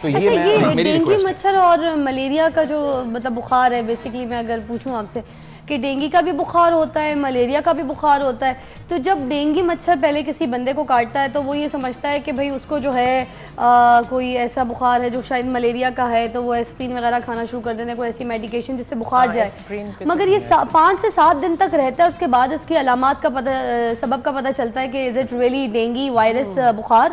تو یہ ڈینگی مچھر اور ملیریا کا جو مطلب بخار ہے، بیسیکلی میں اگر پوچھوں آپ سے کہ ڈینگی کا بھی بخار ہوتا ہے، ملیریا کا بھی بخار ہوتا ہے، تو جب ڈینگی مچھر پہلے کسی بندے کو کاٹتا ہے تو وہ یہ سمجھتا ہے کہ بھئی اس کو جو ہے کوئی ایسا بخار ہے جو شاید ملیریا کا ہے، تو وہ ایسپرین وغیرہ کھانا شروع کر دیتے ہیں، کوئی ایسی میڈیکیشن جس سے بخار جائے، مگر یہ 5 سے 7 دن تک رہتا ہے، اس کے بعد اس کی علامات کا سبب کا پتہ چلتا ہے کہ is it really dengue virus بخار۔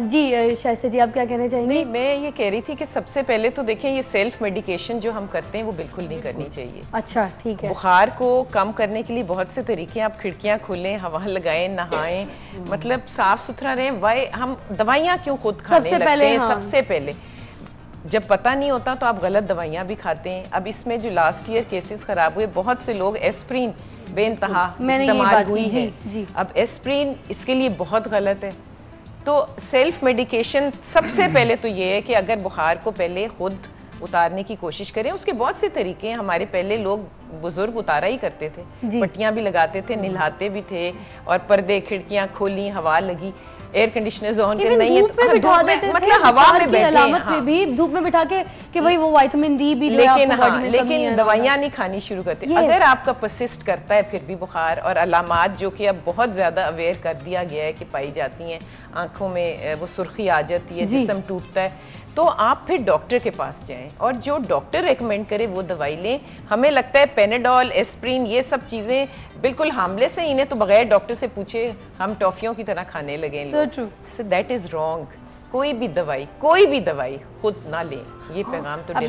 جی شائستہ جی، آپ کیا کہنا چاہیں گے؟ میں یہ کہہ رہی تھی کہ سب سے پہلے تو دیکھیں یہ سیلف میڈیکیشن جو ہم کرتے ہیں وہ بالکل نہیں کرنی چاہیے۔ اچھا ٹھیک ہے۔ بخار کو کم کرنے کے لیے بہت سے طریقے ہیں، آپ کھڑکیاں کھولیں، ہوا لگائیں، نہائیں، مطلب صاف ستھرا رہیں۔ ہم دوائیاں کیوں خود کھانے لگتے ہیں؟ سب سے پہلے جب پتہ نہیں ہوتا تو آپ غلط دوائیاں بھی کھاتے ہیں۔ اب اس میں جو لاسٹ ایئر کیسز خراب ہوئے، بہت سے لوگ ایسپرین بے انتہا استعمال ہوئی ہے۔ اب ایسپرین اس کے لیے بہت غلط ہے۔ تو سیلف میڈیکیشن سب سے پہلے تو یہ ہے کہ اگر بخار کو پہلے خود اتارنے کی کوشش کریں، اس کے بہت سے طریقے ہیں، ہمارے پہلے لوگ بزرگ اتارا ہی کرتے تھے، پٹیاں بھی لگاتے تھے، نہلاتے بھی تھے، اور پردے کھڑکیاں کھولی، ہوا لگی، ایئر کنڈیشنرز آن کے نہیں ہے، دھوپ میں بٹھا دیتے تھے، مطلب ہوا میں بیٹھے، علامت میں بھی دھوپ میں بٹھا کے کہ بھئی وہ وائٹامن ڈی بھی لیکن دوائیاں نہیں کھانی شروع کرتے۔ اگر آپ کا پرسسٹ کرتا ہے پھر بھی بخار، اور علامات جو کہ اب بہت زیادہ اویئر کر دیا گیا ہے کہ پائی جاتی ہیں، آنکھوں میں وہ سرخی آ جاتی ہے، جسم ٹوٹتا ہے، تو آپ پھر ڈاکٹر کے پاس جائیں، اور جو ڈاکٹر ریکمینڈ کرے وہ دوائی لیں۔ ہمیں لگتا ہے پیناڈول، ایسپرین، یہ سب چیزیں بالکل ہارملیس ہیں، انہیں تو بغیر ڈاکٹر سے پوچھے ہم ٹافیوں کی طرح کھانے لگیں لوگ۔ So that is wrong۔ کوئی بھی دوائی خود نہ لیں، یہ پیغام تو یہ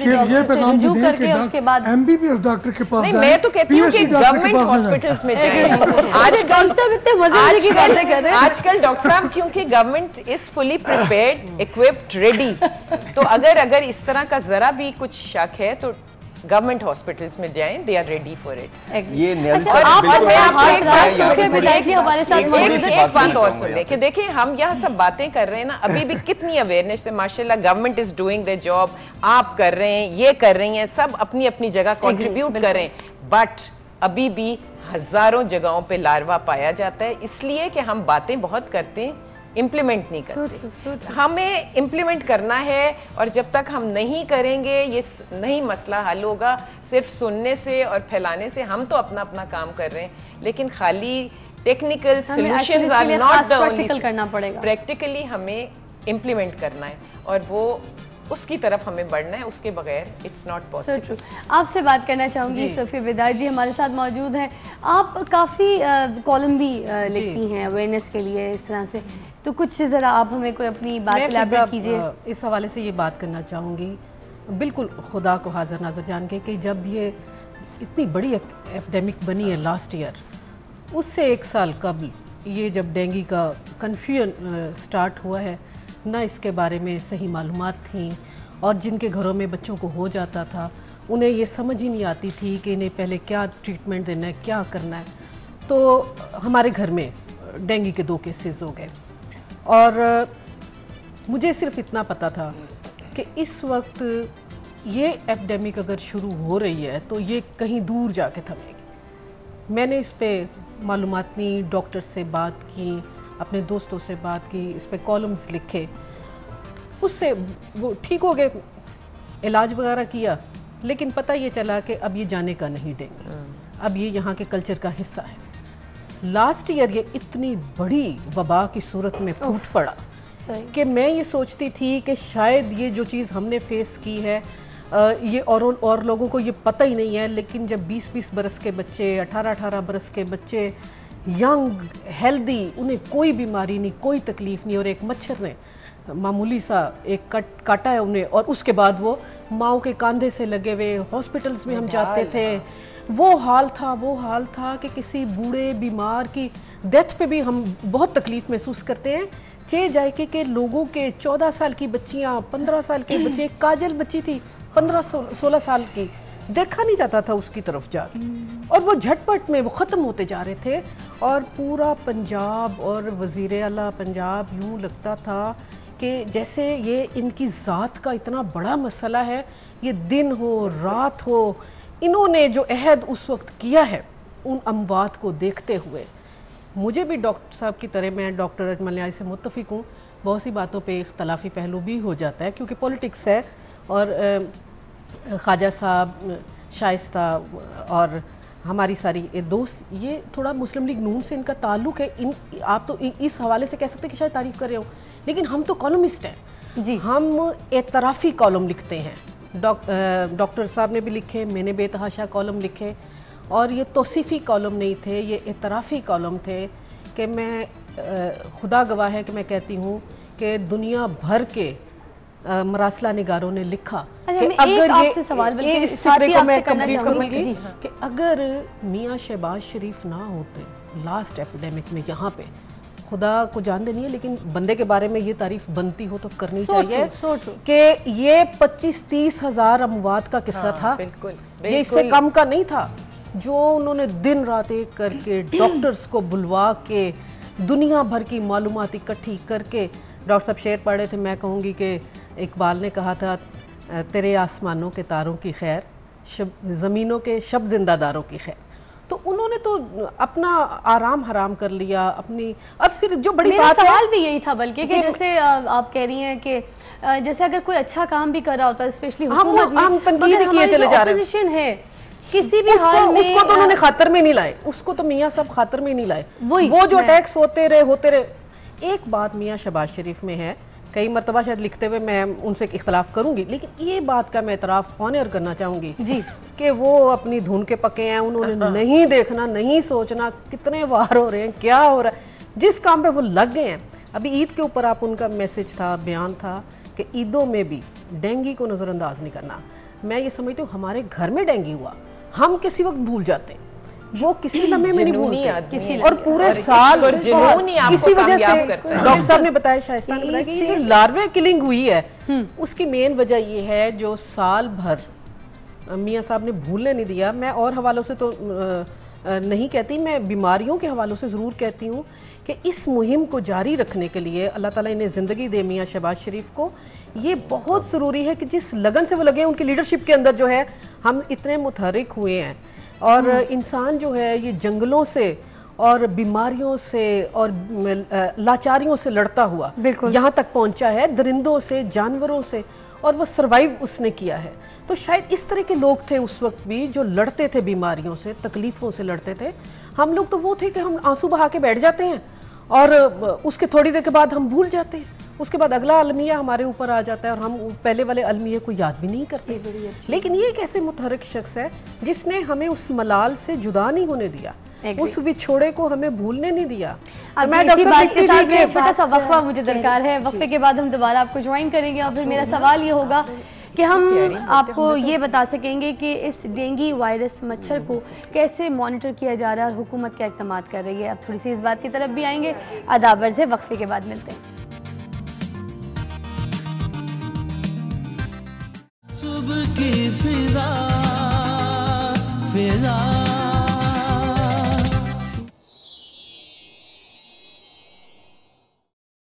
پیغام بھی دیں کہ M B B S doctor کے پاس جائیں۔ میں تو کہتی ہوں کہ گورنمنٹ ہاسپٹلز میں جائیں۔ آج کل ڈاکٹر صاحب کیونکہ government is fully prepared, equipped, ready, تو اگر اس طرح کا ذرا بھی کچھ شک ہے تو گورنمنٹ ہاسپٹلز میں جائیں، they are ready for it. یہ نیازی صاحب ایک بات اور سن لیں کہ دیکھیں ہم یہاں سب باتیں کر رہے ہیں نا، ابھی بھی کتنی اویئرنیس ہے، ماشاءاللہ government is doing their job, آپ کر رہے ہیں، یہ کر رہی ہیں، سب اپنی اپنی جگہ کنٹریبیوٹ کریں، بٹ ابھی بھی ہزاروں جگہوں پہ لاروا پایا جاتا ہے، اس لیے کہ ہم باتیں بہت کرتے ہیں، امپلیمنٹ نہیں کرتے۔ ہمیں امپلیمنٹ کرنا ہے، اور جب تک ہم نہیں کریں گے یہ نہیں مسئلہ حل ہوگا۔ صرف سننے سے اور پھیلانے سے ہم تو اپنا کام کر رہے ہیں، لیکن خالی technical solutions are not the only, practically ہمیں امپلیمنٹ کرنا ہے، اور وہ اس کی طرف ہمیں بڑھنا ہے، اس کے بغیر اٹس ناٹ پاسبل۔ آپ سے بات کرنا چاہوں گی صفیہ وداع جی ہمارے ساتھ موجود ہیں، آپ کافی کالم بھی لکھتی ہیں اویئرنیس کے لیے اس طرح سے، تو کچھ ذرا آپ ہمیں کوئی اپنی بات الیبریٹ کیجئے۔ اس حوالے سے یہ بات کرنا چاہوں گی، بالکل خدا کو حاضر ناظر جان کے، کہ جب یہ اتنی بڑی ایپیڈیمک بنی ہے لاسٹ ایئر، اس سے 1 سال قبل یہ جب ڈینگی کا کنفیوژن سٹارٹ ہوا ہے، نہ اس کے بارے میں صحیح معلومات تھیں، اور جن کے گھروں میں بچوں کو ہو جاتا تھا انہیں یہ سمجھ ہی نہیں آتی تھی کہ انہیں پہلے کیا ٹریٹمنٹ دینا ہے، کیا کرنا ہے۔ تو ہمارے گھر میں ڈینگی کے 2 کیسز ہو گئے، اور مجھے صرف اتنا پتا تھا کہ اس وقت یہ ایپیڈیمک اگر شروع ہو رہی ہے تو یہ کہیں دور جا کے تھمے گی۔ میں نے اس پہ معلومات لی، ڈاکٹر سے بات کی، اپنے دوستوں سے بات کی، اس پہ کالمز لکھے، اس سے وہ ٹھیک ہو گئے، علاج وغیرہ کیا، لیکن پتہ یہ چلا کہ اب یہ جانے کا نہیں ڈینگی، اب یہ یہاں کے کلچر کا حصہ ہے۔ لاسٹ ایئر یہ اتنی بڑی وبا کی صورت میں پھوٹ پڑا کہ میں یہ سوچتی تھی کہ شاید یہ جو چیز ہم نے فیس کی ہے یہ اور لوگوں کو یہ پتہ ہی نہیں ہے، لیکن جب 20-20 برس کے بچے، 18-18 برس کے بچے، ینگ ہیلدی، انہیں کوئی بیماری نہیں، کوئی تکلیف نہیں، اور ایک مچھر نے معمولی سا ایک کاٹا ہے انہیں، اور اس کے بعد وہ ماؤں کے کاندھے سے لگے ہوئے، ہاسپٹلز میں ہم جاتے تھے، وہ حال تھا کہ کسی بوڑھے بیمار کی ڈیتھ پہ بھی ہم بہت تکلیف محسوس کرتے ہیں۔ چہ جائے کہ لوگوں کے 14 سال کی بچیاں، 15 سال کے بچے، ایک کاجل بچی تھی 15-16 سال کی، دیکھا نہیں جاتا تھا اس کی طرف جا کے، اور وہ جھٹ پٹ میں وہ ختم ہوتے جا رہے تھے، اور پورا پنجاب اور وزیر اعلیٰ پنجاب یوں لگتا تھا کہ جیسے یہ ان کی ذات کا اتنا بڑا مسئلہ ہے، یہ دن ہو رات ہو، انہوں نے جو عہد اس وقت کیا ہے ان اموات کو دیکھتے ہوئے، مجھے بھی ڈاکٹر صاحب کی طرح، میں ڈاکٹر اجمل نیازی سے متفق ہوں بہت سی باتوں پہ اختلافی پہلو بھی ہو جاتا ہے کیونکہ پولیٹکس ہے. اور خواجہ صاحب, شائستہ اور ہماری ساری دوست, یہ تھوڑا مسلم لیگ نون سے ان کا تعلق ہے. آپ تو اس حوالے سے کہہ سکتے ہیں کہ شاید تعریف کر رہے ہو, لیکن ہم تو کالمسٹ ہیں جی. ہم اعترافی کالم لکھتے ہیں. ڈاکٹر صاحب نے بھی لکھے, میں نے بے تحاشا کالم لکھے, اور یہ توصیفی کالم نہیں تھے, یہ اعترافی کالم تھے. کہ میں خدا گواہ ہے کہ میں کہتی ہوں کہ دنیا بھر کے مراسلہ نگاروں نے لکھا کہ اگر یہ اس فکرے کو میں کمپلیٹ کروں گی کہ اگر میاں شہباز شریف نہ ہوتے لاسٹ ایپیڈیمک میں یہاں پہ, خدا کو جانتے نہیں ہے لیکن بندے کے بارے میں یہ تعریف بنتی ہو تو کرنی چاہیے کہ یہ 25-30 ہزار اموات کا قصہ تھا, یہ اس سے کم کا نہیں تھا. جو انہوں نے دن رات ایک کر کے ڈاکٹرز کو بلوا کے دنیا بھر کی معلومات اکٹھی کر کے, ڈاکٹر صاحب شعر پڑھ رہے تھے, میں کہوں گی کہ اقبال نے کہا تھا تیرے آسمانوں کے تاروں کی خیر, زمینوں کے شب زندہ داروں کی خیر. تو انہوں نے تو اپنا آرام حرام کر لیا اپنی. اب پھر جو بڑی بات ہے, میرا سوال بھی یہی تھا بلکہ کہ جیسے آپ کہہ رہی ہیں کہ جیسے اگر کوئی اچھا کام بھی کر رہا ہوتا ہے اسپیشلی حکومت میں, ہم تنقید کیے چلے جا رہے ہیں, اپوزیشن ہے کسی بھی حال میں, اس کو تو انہوں نے خاطر میں نہیں لائے, اس کو تو میاں صاحب خاطر میں نہیں لائے. وہ جو ٹیکس ہوتے رہے. ایک بات میاں شہباز شریف میں ہے, کئی مرتبہ شاید لکھتے ہوئے میں ان سے اختلاف کروں گی, لیکن یہ بات کا میں اعتراف آنر کرنا چاہوں گی کہ وہ اپنی دھن کے پکے ہیں. انہوں نے نہیں دیکھنا, نہیں سوچنا کتنے وار ہو رہے ہیں, کیا ہو رہا ہے, جس کام پہ وہ لگ گئے ہیں. ابھی عید کے اوپر آپ ان کا میسج تھا, بیان تھا کہ عیدوں میں بھی ڈینگی کو نظر انداز نہیں کرنا. میں یہ سمجھتی ہوں ہمارے گھر میں ڈینگی ہوا, ہم کسی وقت بھول جاتے ہیں, وہ کسی لمحے میں نہیں بھولتے, اور پورے سال اسی وجہ سے ڈاکٹر صاحب نے بتایا, شائستہ نے بتایا کہ یہ لاروے کلنگ ہوئی ہے, اس کی مین وجہ یہ ہے جو سال بھر میاں صاحب نے بھولنے نہیں دیا. میں اور حوالوں سے تو نہیں کہتی, میں بیماریوں کے حوالوں سے ضرور کہتی ہوں کہ اس مہم کو جاری رکھنے کے لیے اللہ تعالیٰ انہیں زندگی دے میاں شہباز شریف کو. یہ بہت ضروری ہے کہ جس لگن سے وہ لگے, ان کی لیڈرشپ کے اندر جو ہے ہم اتنے متحرک ہوئے ہیں, اور انسان جو ہے یہ جنگلوں سے اور بیماریوں سے اور لاچاریوں سے لڑتا ہوا یہاں تک پہنچا ہے, درندوں سے, جانوروں سے, اور وہ سروائیو اس نے کیا ہے. تو شاید اس طرح کے لوگ تھے اس وقت بھی جو لڑتے تھے بیماریوں سے, تکلیفوں سے لڑتے تھے. ہم لوگ تو وہ تھے کہ ہم آنسو بہا کے بیٹھ جاتے ہیں اور اس کے تھوڑی دیر کے بعد ہم بھول جاتے ہیں, اس کے بعد اگلا المیہ ہمارے اوپر آ جاتا ہے اور ہم پہلے والے المیہ کو یاد بھی نہیں کرتے. لیکن یہ ایک ایسے متحرک شخص ہے جس نے ہمیں اس ملال سے جدا نہیں ہونے دیا, اس وچھوڑے کو ہمیں بھولنے نہیں دیا. میں اسی بات کے ساتھ چھوٹا سا وقفہ مجھے درکار ہے, وقفے کے بعد ہم دوبارہ آپ کو جوائن کریں گے, اور پھر میرا سوال یہ ہوگا کہ ہم آپ کو یہ بتا سکیں گے کہ اس ڈینگی وائرس مچھر کو کیسے مانیٹر کیا جا رہا ہے اور حکومت کیا اقدامات کر رہی ہے. اب تھوڑی سی اس بات کی طرف بھی آئیں گے, آداب عرض ہے, وقفے کے بعد ملتے ہیں. صبح کی فضا